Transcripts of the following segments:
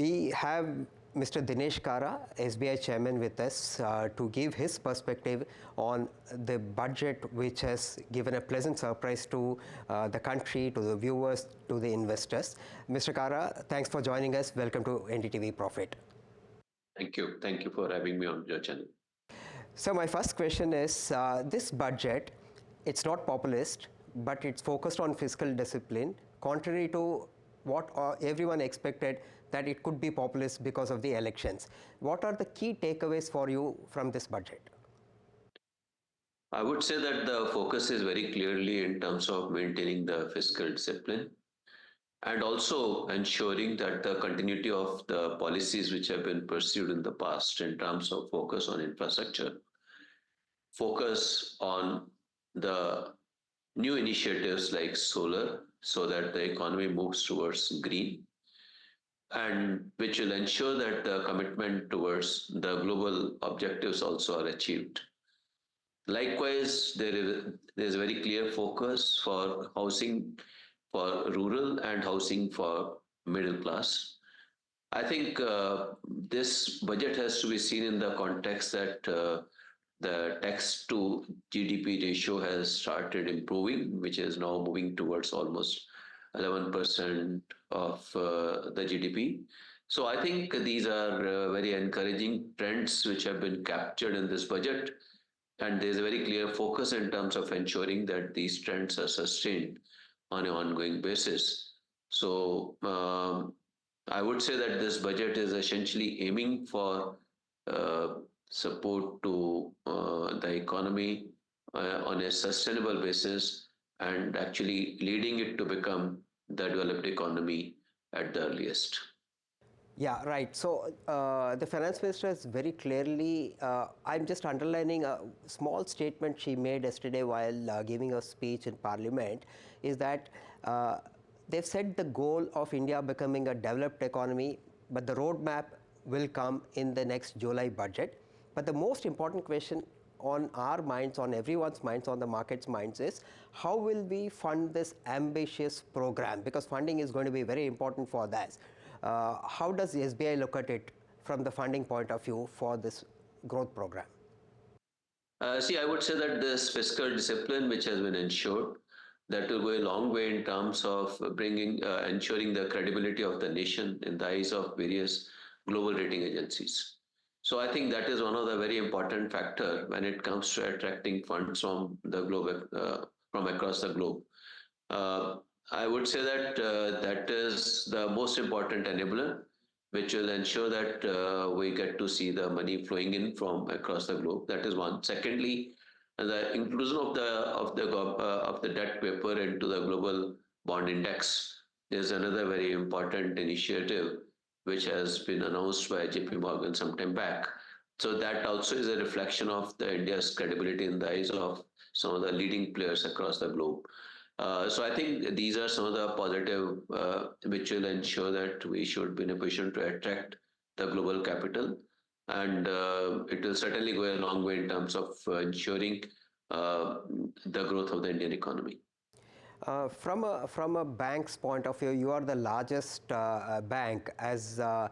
We have Mr. Dinesh Khara, SBI Chairman, with us to give his perspective on the budget, which has given a pleasant surprise to the country, to the viewers, to the investors. Mr. Khara, thanks for joining us. Welcome to NDTV Profit. Thank you. Thank you for having me on your channel. So my first question is, this budget, it's not populist, but it's focused on fiscal discipline, contrary to what everyone expected, that it could be populist because of the elections. What are the key takeaways for you from this budget? I would say that the focus is very clearly in terms of maintaining the fiscal discipline and also ensuring that the continuity of the policies which have been pursued in the past in terms of focus on infrastructure, focus on the new initiatives like solar so that the economy moves towards green, and which will ensure that the commitment towards the global objectives also are achieved. Likewise, there is a very clear focus for housing for rural and housing for middle class. I think this budget has to be seen in the context that the tax to GDP ratio has started improving, which is now moving towards almost 11% of the GDP. So I think these are very encouraging trends which have been captured in this budget. And there's a very clear focus in terms of ensuring that these trends are sustained on an ongoing basis. So I would say that this budget is essentially aiming for support to the economy on a sustainable basis and actually leading it to become the developed economy at the earliest. Yeah, right. So the finance minister is very clearly, I'm just underlining a small statement she made yesterday while giving a speech in Parliament, is that they've set the goal of India becoming a developed economy, but the roadmap will come in the next July budget. But the most important question on our minds, on everyone's minds, on the market's minds is, how will we fund this ambitious program? Because funding is going to be very important for that. How does the SBI look at it from the funding point of view for this growth program? See, I would say that this fiscal discipline, which has been ensured, that will go a long way in terms of ensuring the credibility of the nation in the eyes of various global rating agencies. So I think that is one of the very important factor when it comes to attracting funds from the globe, from across the globe. I would say that that is the most important enabler, which will ensure that we get to see the money flowing in from across the globe. That is one. Secondly, the inclusion of the debt paper into the global bond index is another very important initiative which has been announced by JP Morgan some time back. So that also is a reflection of the India's credibility in the eyes of some of the leading players across the globe. So I think these are some of the positive which will ensure that we should be in a position to attract the global capital, and it will certainly go a long way in terms of ensuring the growth of the Indian economy. From a bank's point of view, you are the largest bank, as the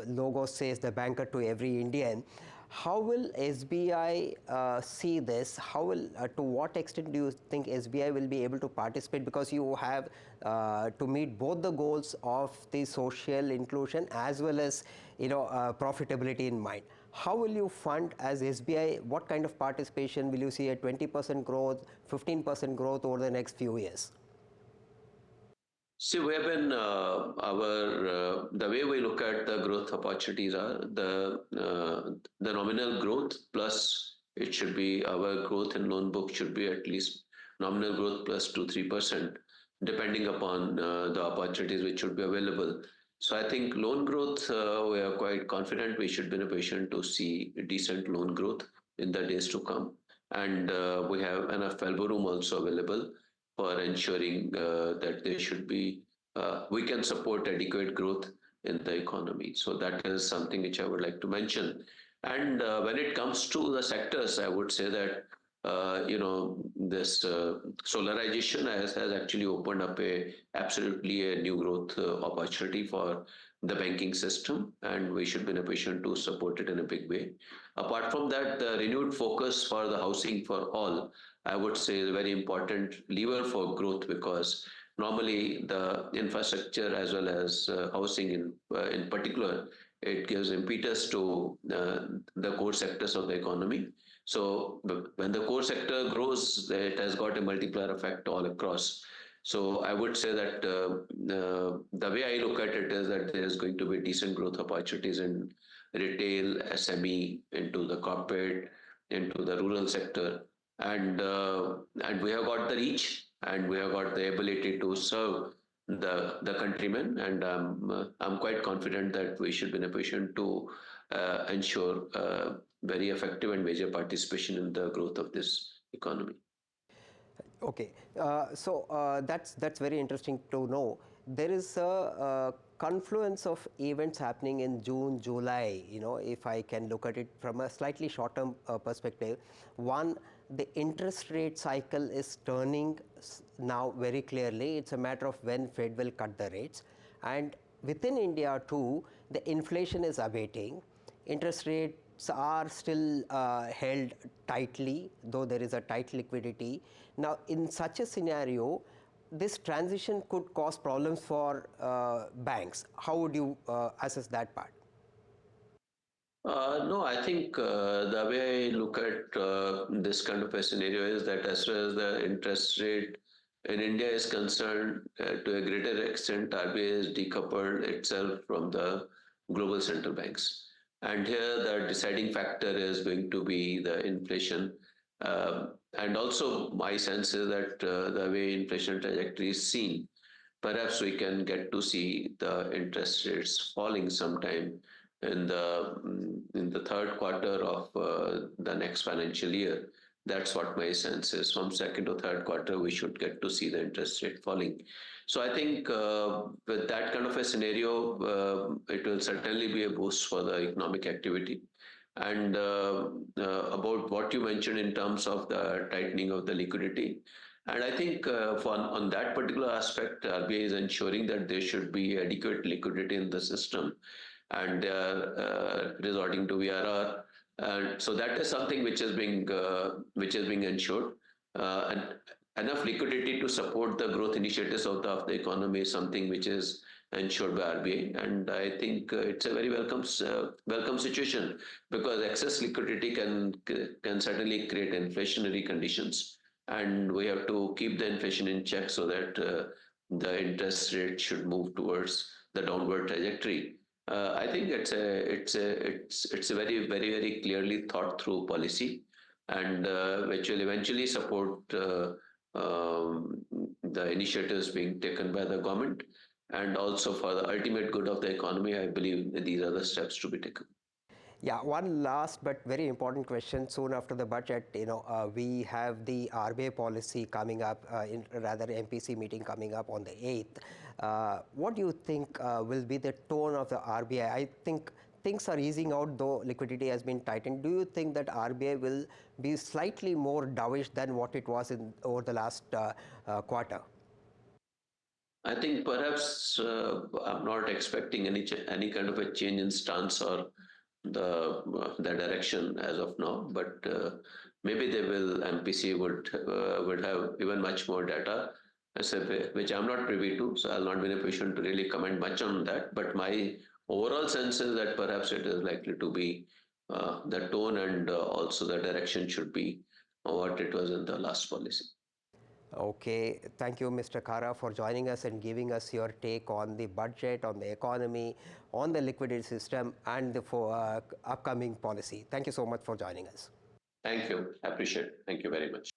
logo says, the banker to every Indian. How will SBI see this? How will, to what extent do you think SBI will be able to participate? Because you have to meet both the goals of the social inclusion as well as profitability in mind. How will you fund as SBI? What kind of participation will you see? A 20% growth, 15% growth over the next few years? See, we have been the way we look at the growth opportunities are the nominal growth plus it should be our growth in loan book should be at least nominal growth plus 2-3% depending upon the opportunities which should be available. So I think loan growth we are quite confident we should be in a position to see decent loan growth in the days to come, and we have enough elbow room also available for ensuring that there should be, we can support adequate growth in the economy. So that is something which I would like to mention. And when it comes to the sectors, I would say that this solarization has actually opened up absolutely a new growth opportunity for the banking system, and we should be in a position to support it in a big way. Apart from that, the renewed focus for the housing for all, I would say, is a very important lever for growth, because normally the infrastructure as well as housing in particular, it gives impetus to the core sectors of the economy. So when the core sector grows, it has got a multiplier effect all across. So I would say that the way I look at it is that there is going to be decent growth opportunities in retail, SME, into the corporate, into the rural sector, and we have got the reach, and we have got the ability to serve the countrymen, and I'm quite confident that we should be in a position to ensure very effective and major participation in the growth of this economy. Okay, that's very interesting to know. There is a confluence of events happening in June, July. If I can look at it from a slightly short-term perspective, one, the interest rate cycle is turning now very clearly. It's a matter of when Fed will cut the rates, and within India too, the inflation is abating. Interest rates are still held tightly, though there is a tight liquidity. Now, in such a scenario, this transition could cause problems for banks. How would you assess that part? No, I think the way I look at this kind of a scenario is that as far as the interest rate in India is concerned, to a greater extent, RBI has decoupled itself from the global central banks. And here the deciding factor is going to be the inflation. And also my sense is that the way inflation trajectory is seen, perhaps we can get to see the interest rates falling sometime in the third quarter of the next financial year. That's what my sense is. From second to third quarter, we should get to see the interest rate falling. So I think with that kind of a scenario, it will certainly be a boost for the economic activity. And about what you mentioned in terms of the tightening of the liquidity, and I think on that particular aspect, RBI is ensuring that there should be adequate liquidity in the system, and they are resorting to VRR. And so that is something which is being ensured. And enough liquidity to support the growth initiatives of the economy is something which is ensured by RBI, and I think it's a very welcome situation, because excess liquidity can certainly create inflationary conditions, and we have to keep the inflation in check so that the interest rate should move towards the downward trajectory. I think it's a very very very clearly thought through policy, and which will eventually support the initiatives being taken by the government, and also for the ultimate good of the economy. I believe these are the steps to be taken. Yeah, one last but very important question. Soon after the budget, we have the RBI policy coming up, rather MPC meeting coming up on the 8th. What do you think will be the tone of the RBI? I think things are easing out, though liquidity has been tightened. Do you think that RBI will be slightly more dovish than what it was over the last quarter? I think perhaps I'm not expecting any kind of a change in stance or the direction as of now, but maybe they will. MPC would have even much more data, which I'm not privy to, so I'll not be in a position to really comment much on that. But my overall sense is that perhaps it is likely to be the tone, and also the direction should be what it was in the last policy. Okay, thank you, Mr. Khara, for joining us and giving us your take on the budget, on the economy, on the liquidity system, and the upcoming policy. Thank you so much for joining us. Thank you. I appreciate it. Thank you very much.